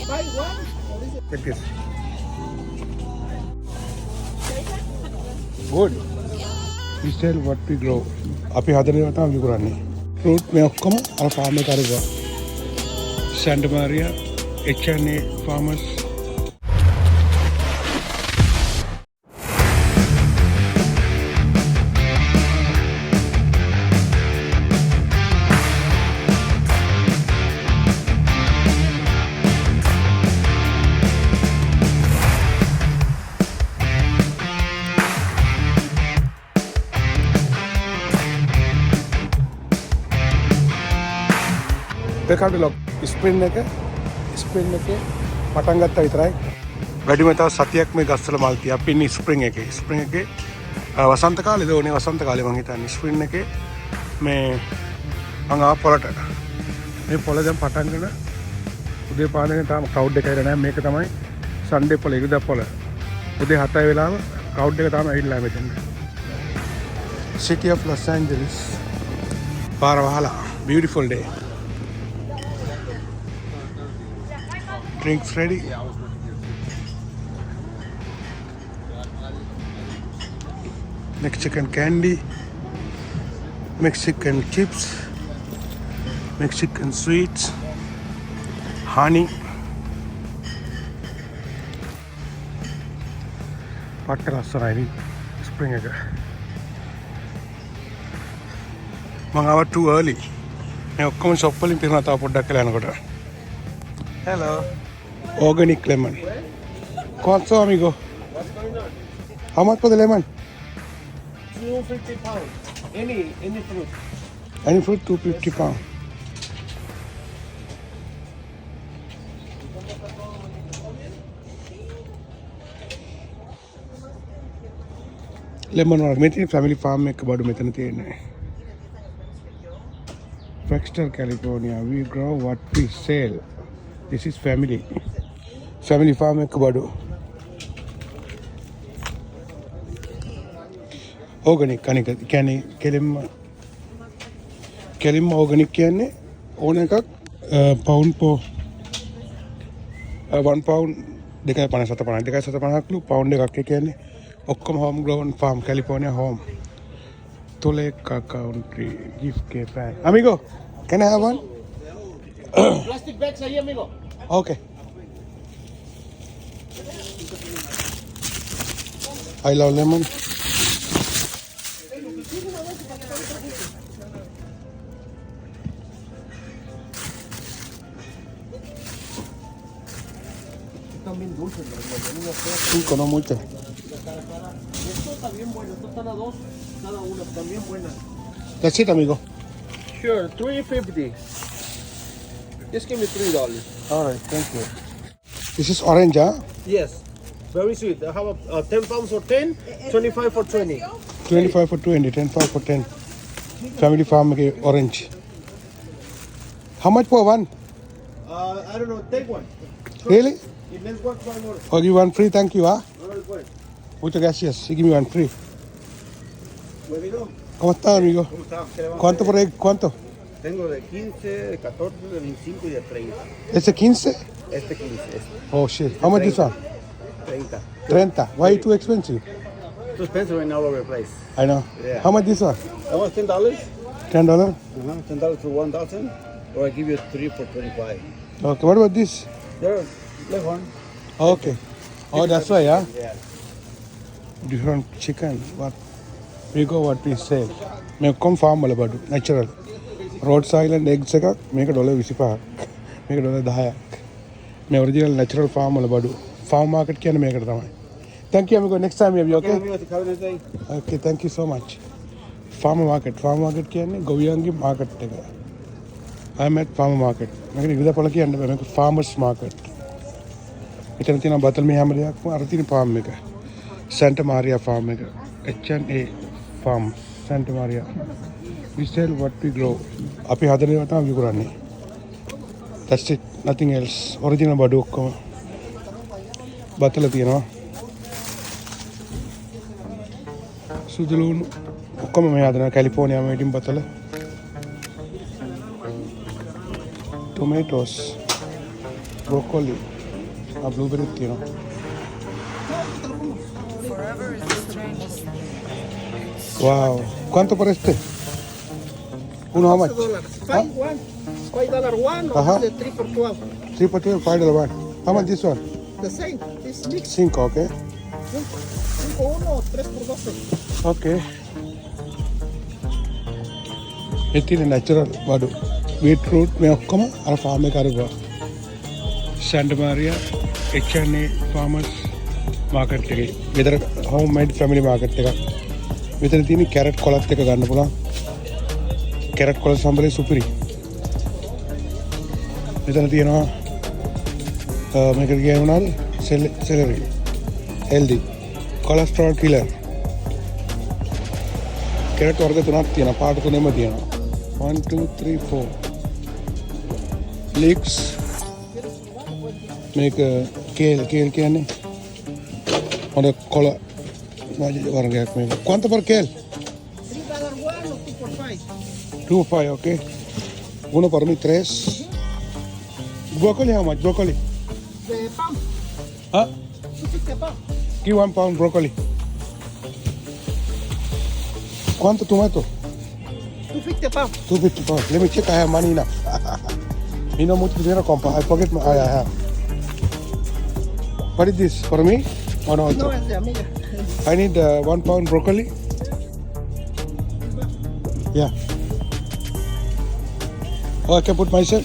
Take this. Good. We sell what we grow. අපි හදන ඒවා තමයි විකුණන්නේ. Fruit මේ ඔක්කොම අර farm එකේ කරගුවා. Santa Maria H&A Farmers. දෙකකට ලොක් ස්ප්‍රින් එකේ පටන් ගත්තා විතරයි. වැඩිම තව සතියක් මේ ගස්වල මල් තියා. අපි ඉන්නේ ස්ප්‍රින් එකේ. ස්ප්‍රින් එකේ වසන්ත කාලේද ඕනේ වසන්ත කාලේ මං හිතන්නේ. ස්ප්‍රින් එකේ මේ මං ආ පොළට. මේ පොළ දැන් පටන් ගන්න උදේ පාන්දරේ තාම ක්‍රවුඩ් එක ඇවිල්ලා නැහැ. මේක තමයි සන්ඩේ පොළ ඉරිදා පොළ. උදේ 7 වෙලාව ක්‍රවුඩ් එක තාම ඇවිල්ලා මෙතන. City of Los Angeles. පාර වහලා. Beautiful day. Drinks ready. Mexican candy, Mexican chips, Mexican sweets, honey. Patta lassanayi spring එක. මම ආව too early. මේ ඔක්කොම shop වලින් පිරුණා තව පොඩ්ඩක් කියලා යනකොට. Hello. Organic lemon. ¿Cuánto, amigo? What's going on? How much for the lemon? £250. Any fruit. Any fruit, £250. Lemon or meeting family farm make about මෙතන තියෙන්නේ. Wexter, California. We grow what we sell. This is family farm එක බඩු. Organic අනික කියන්නේ කෙලින්ම organic කියන්නේ ඕන එකක් පවුන්ඩ් 1 පවුන්ඩ් 2.50 ලු පවුන්ඩ් එකක් කියන්නේ ඔක්කොම home grown farm California home. Toleka country gift pack. Amigo, can I have one? Plastic bags ahí, amigo. Okay. I love lemon. También dulces, Cinco, no mucho. Esto está bien bueno, estos están a 2 cada una, están bien buenas. That's it, amigo. Sure, $3.50. Just give me $3. All right, thank you. This is orange, huh? Yes, very sweet. I have a 10 pounds for 10, 25 for 20. 25 for 20, 10 for 10. Family farm orange. How much for one? I don't know, take one. Really? If there's one, try more. Oh, you want free? Thank you, huh? All right, pues. Muchas gracias. You give me one free. Huevito, ¿Cómo está, amigo? ¿cómo está? ¿Qué le va a ¿Cuánto hacer? por ahí? ¿Cuánto? Tengo de 15, de 14, de 25 y de 30. Ese 15? Este 15, este Oh, shit. How much this one? 30. 30. Why too expensive? Too expensive and all over the place. I know. Yeah. How much this one? That was $10. $10? $10 for 1,000, or I give you 3 for 25. Okay, what about this? There, left one. Okay. Oh, that's why, yeah? Yeah. Different chicken. What? We go what we sell. මේ ඔක්කොම farm වල බඩු natural. Rhode Island eggs එකක් මේක $25ක්. මේක $10ක්. මේ original natural farm වල බඩු. Farm market කියන්නේ මේකට තමයි. Thank you amigo. Next time maybe okay? Okay, thank you so much. Farm market කියන්නේ ගොවියන්ගේ market එක. I'm at farm market. මේක ඉරිදා කියන්නේ මේක farmers market. මෙතන තියෙන බතල් මේ හැම දෙයක්ම අර තියෙන farm එක. Santa Maria farm එක. H&A farm Santa Maria. We sell what we grow. අපි හදන ඒවා තමයි විකුණන්නේ. That's it. Nothing else. Original බඩු ඔක්කොම. බතල තියෙනවා. සුදු ලුණු ඔක්කොම මේ හදන කැලිෆෝනියා මේටින් බතල. Tomatoes. Broccoli. blueberry තියෙනවා. Forever is the strangest thing. Wow. ¿Cuánto por este? Uno how much? $12. $5 one or Uh-huh. the 3 for 12. 3 for 12, $5 one. How much this one? The same. This mix 5, okay. 5 1 o 3 por 12. Okay. ඉතින් natural වඩු beetroot මේ ඔක්කොම අර farm එක අරගුවා Santa Maria H&A ෆාමර්ස් market එකේ ගෙදර home made family market එකක් මෙතන තියෙන කැරට් කොලත් එක ගන්න පුළුවන් කැරට් කොල සම්බලේ සුපිරි මෙතන තියෙනවා මේකට කියනවා සෙලරි හෙල්දි කොලෙස්ටරෝල් කිලර් කැරට් වර්ග තුනක් තියෙනවා පාට තුනෙම තියෙනවා 1 2 3 4 leeks මේක කේල් කියන්නේ හොඳ කොළ වර්ගයක් මේක quanto por kale $3 one or 2 for 5. 2 5 okay uno para mí 3 broccoli how much broccoli The pound. huh 250 pound. give 1 pound broccoli quanto tomato 250 pound. 250 pounds. Let me check. I have money enough. You know mucho dinero, compa. I forget my. I have. What is this for me? Or no? No, es de amiga. I need 1 pound broccoli. Yeah. Oh, I can put myself.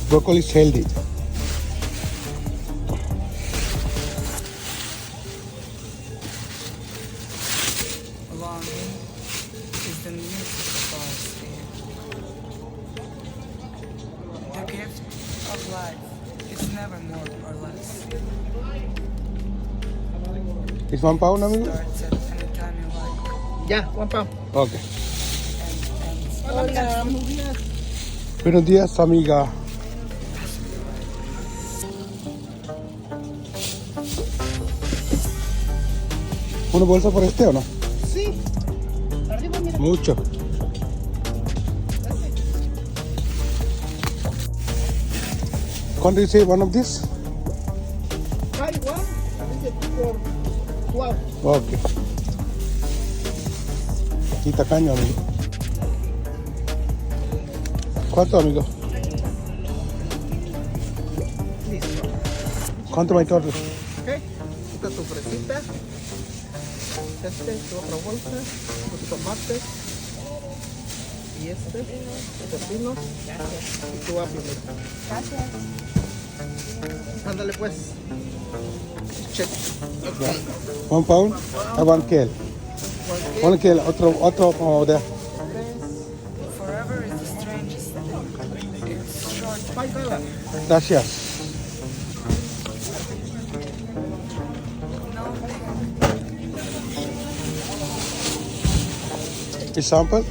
Broccoli is healthy. Longing is the music of all fear. The gift of life is never more or less. It's 1 pound, amigo. Starts at any time you like. Ya, 1 pound. Okay. And Hola, buenos días. Buenos días, amiga. ¿Una bolsa por este o no? Sí. Arriba, mira. Mucho. ¿Cuánto dice one of this? 5 1. This is 2 for 12. Ok. Y tacaño, amigo. ¿Cuánto, amigo? Listo. ¿Cuánto my total? Ok. Quita tu fresita. Tu otra bolsa. Tus tomates. Y pepinos. Y tu apio. Gracias. Ándale pues. Check. Okay. 1 pound? 1 kale. 1 kale. Otro over there. forever is the strangest thing. It's short. $5. Gracias. No Is sample?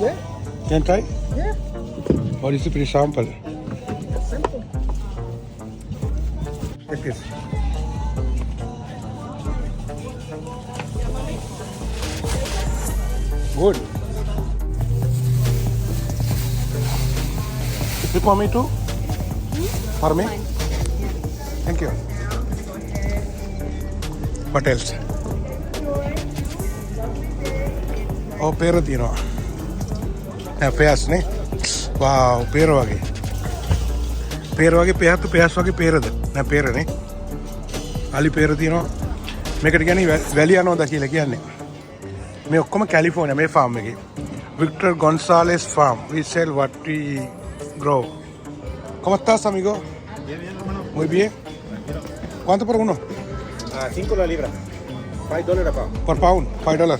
Yeah. Can I try? Yeah. Or is it pretty sample? Simple. Like this. Good. You for me too? For me? Thank you. What else? Oh, pero තියෙනවා. පෙයස් නේ. wow, පෙර වගේ. පෙර වගේ පෙයස් වගේ පෙරද? නෑ පෙරනේ. අලි පෙර තියෙනවා. මේකට කියන්නේ වැලියානෝදා කියලා කියන්නේ. මේ ඔක්කොම කැලිෆෝනියා මේ ෆාම් එකේ. Victor Gonzalez Farm. We sell what we grow. ¿Cómo estás, amigo? Bien, hermano. Muy bien. ¿Cuánto por uno? 5 la libra. $5 a pound. Per pound, $5.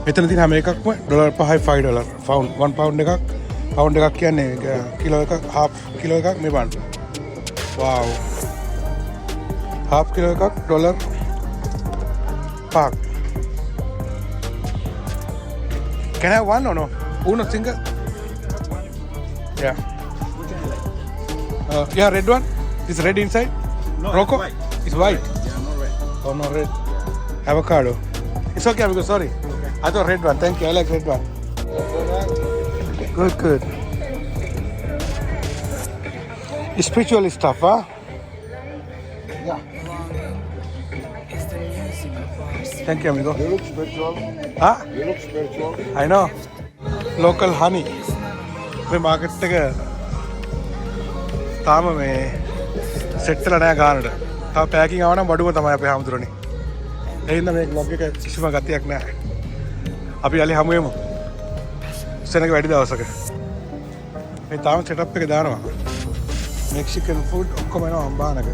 මෙතන තියෙන හැම එකක්ම $5යි $5. pound 1 pound එකක් pound එකක් කියන්නේ කිලෝ එකක් half කිලෝ එකක් මේ බලන්න. wow. half කිලෝ එකක් $5. Can I have one or no? Uno single? Yeah. Yeah, red one. Is red inside? No, Rocco? it's white. It's white. Yeah, not red. Oh, no red. Avocado. It's okay, amigo. Sorry. I thought red one. Thank you. I like red one. Good, good. Spiritual stuff, huh? Is the music of our spirit. Thank you, amigo. You look spiritual. Huh? You look spiritual. I know. Local honey. මේ market එක තාම මේ set වෙලා නැහැ ගානට. තාම packing ආව නම් බඩුව තමයි අපේ හැමතුරනේ. ඒ හින්දා මේ vlog එක කිසිම ගතියක් නැහැ. අපි යාලි හමු වෙමු. සෙනග වැඩි දවසක. මේ තාම සෙටප් එක දානවා. මෙක්සිකන් ෆුඩ් ඔක්කොම එනවා අම්බානක.